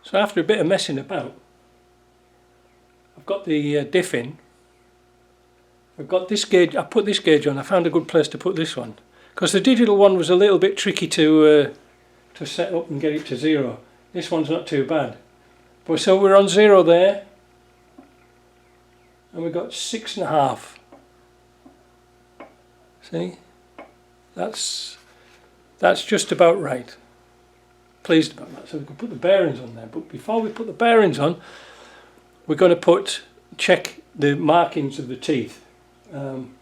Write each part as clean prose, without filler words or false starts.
So after a bit of messing about, I've got the diff in. I've got this gauge. I put this gauge on. I found a good place to put this one because the digital one was a little bit tricky to set up and get it to 0. This one's not too bad. But so we're on 0 there, and we've got 6.5. See, that's just about right. Pleased about that. So we can put the bearings on there. But before we put the bearings on, we're going to check the markings of the teeth and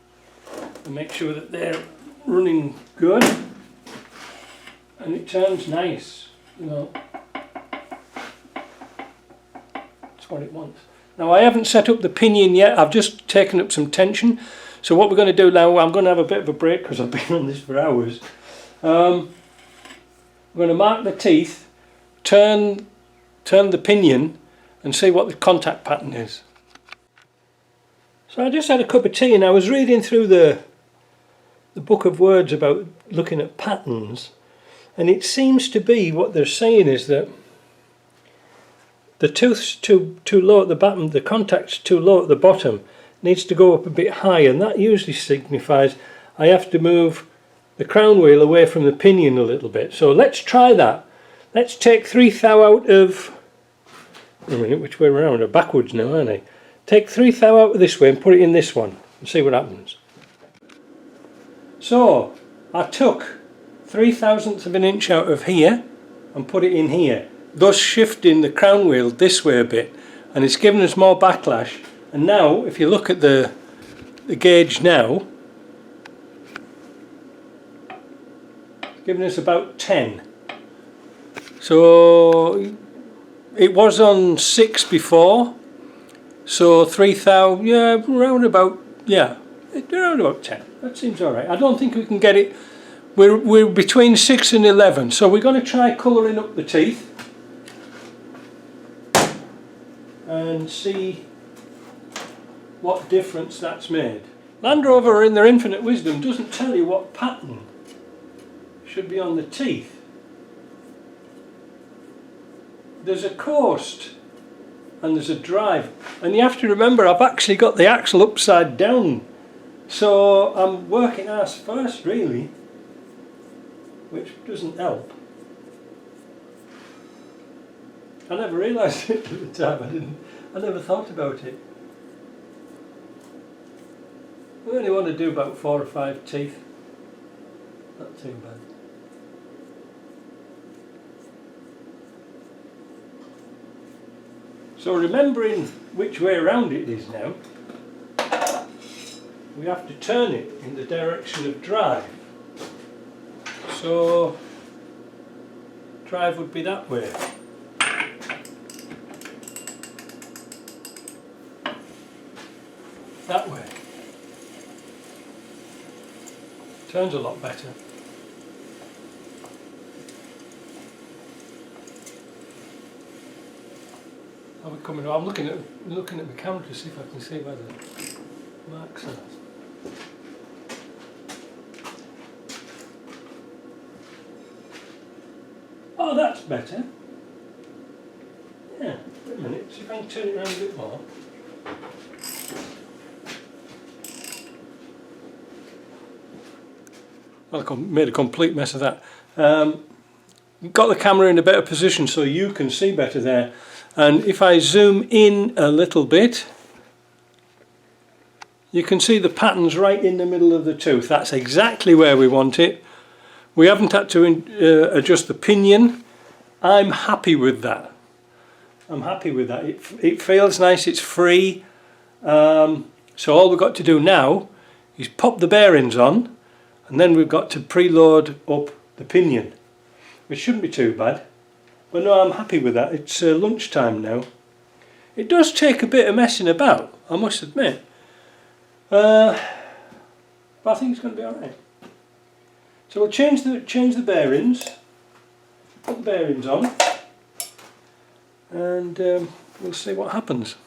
make sure that they're running good and it turns nice, you know. That's what it wants. Now I haven't set up the pinion yet. I've just taken up some tension. So what we're going to do now, I'm going to have a bit of a break because I've been on this for hours. I'm going to mark the teeth, turn the pinion and see what the contact pattern is. So I just had a cup of tea and I was reading through the book of words about looking at patterns, and it seems to be what they're saying is that the tooth's too low at the bottom, the contact's too low at the bottom, needs to go up a bit high, and that usually signifies I have to move the crown wheel away from the pinion a little bit. So let's try that. Let's take 3 thou out of, wait a minute, which way around? They're backwards now, aren't they? Take 3 thou out of this way and put it in this one and see what happens. So I took 3/1000 of an inch out of here and put it in here, thus shifting the crown wheel this way a bit, and it's given us more backlash. And now if you look at the gauge now, it's giving us about 10. So it was on 6 before, so 3 thou, yeah, around about 10. That seems alright. I don't think we can get it. We're between 6 and 11, so we're going to try colouring up the teeth and see what difference that's made. Land Rover in their infinite wisdom doesn't tell you what pattern should be on the teeth. There's a coast and there's a drive, and you have to remember I've actually got the axle upside down, so I'm working ass first really, which doesn't help. I never realised it at the time. I never thought about it. We only want to do about 4 or 5 teeth. Not too bad. So remembering which way around it is now, we have to turn it in the direction of drive. So drive would be that way. That way. Turns a lot better. Are we coming? I'm looking at the camera to see if I can see where the marks are. Oh, that's better. Yeah, wait a minute, see if I can turn it around a bit more. Well, I made a complete mess of that. Got the camera in a better position so you can see better there. And if I zoom in a little bit, you can see the patterns right in the middle of the tooth. That's exactly where we want it. We haven't had to adjust the pinion. I'm happy with that. I'm happy with that. It feels nice, it's free. So all we've got to do now is pop the bearings on, and then we've got to preload up the pinion, which shouldn't be too bad. But no, I'm happy with that. It's lunchtime now. It does take a bit of messing about, I must admit. But I think it's going to be alright. So we'll change the bearings, put the bearings on, and we'll see what happens.